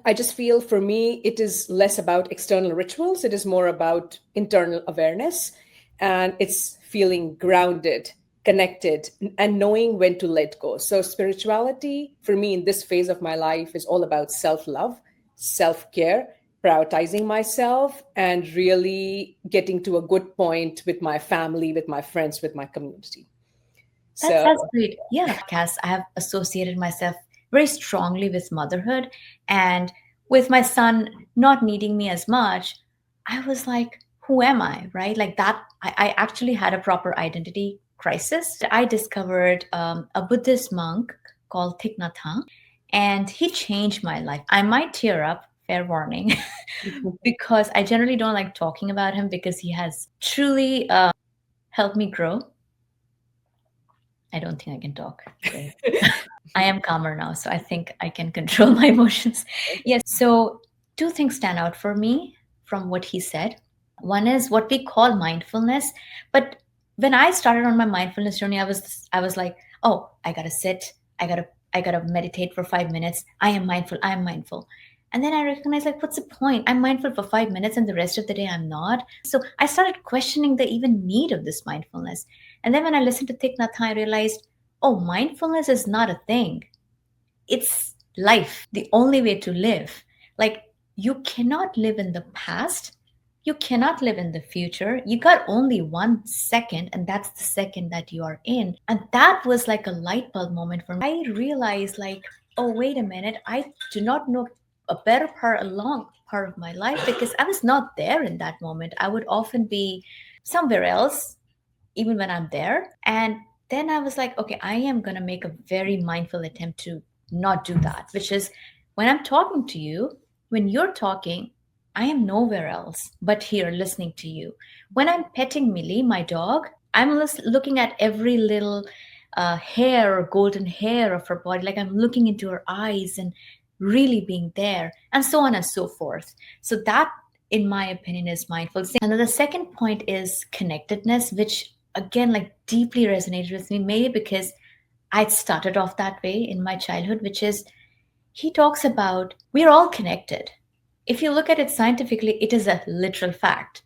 I just feel for me, it is less about external rituals. It is more about internal awareness. And it's feeling grounded, connected, and knowing when to let go. So, spirituality for me in this phase of my life is all about self love, self care, prioritizing myself, and really getting to a good point with my family, with my friends, with my community. So, That's great. Yeah, Cass, I have associated myself very strongly with motherhood, and with my son not needing me as much, I was like, who am I? Right? Like that, I actually had a proper identity crisis. I discovered a Buddhist monk called Thich Nhat Hanh, and he changed my life. I might tear up, fair warning, because I generally don't like talking about him because he has truly helped me grow. I don't think I can talk today. I am calmer now, so I think I can control my emotions. Yes, so two things stand out for me from what he said. One is what we call mindfulness, but when I started on my mindfulness journey, I was like, "Oh, I got to sit. I got to meditate for 5 minutes. I am mindful. I am mindful." And then I recognized, like, what's the point? I'm mindful for 5 minutes and the rest of the day I'm not. So I started questioning the even need of this mindfulness. And then when I listened to Thich Nhat Hanh, I realized, oh, mindfulness is not a thing. It's life, the only way to live. Like, you cannot live in the past, you cannot live in the future. You got only 1 second, and that's the second that you are in. And that was like a light bulb moment for me. I realized, like, oh, wait a minute, I do not know a better part, a long part of my life, because I was not there in that moment. I would often be somewhere else even when I'm there. And then I was like, okay, I am going to make a very mindful attempt to not do that, which is when I'm talking to you, when you're talking, I am nowhere else but here listening to you. When I'm petting Millie, my dog, I'm looking at every little hair or golden hair of her body, like I'm looking into her eyes and really being there, and so on and so forth. So that, in my opinion, is mindful. And then the second point is connectedness, which again, like, deeply resonated with me, maybe because I'd started off that way in my childhood, which is he talks about we're all connected. If you look at it scientifically, it is a literal fact.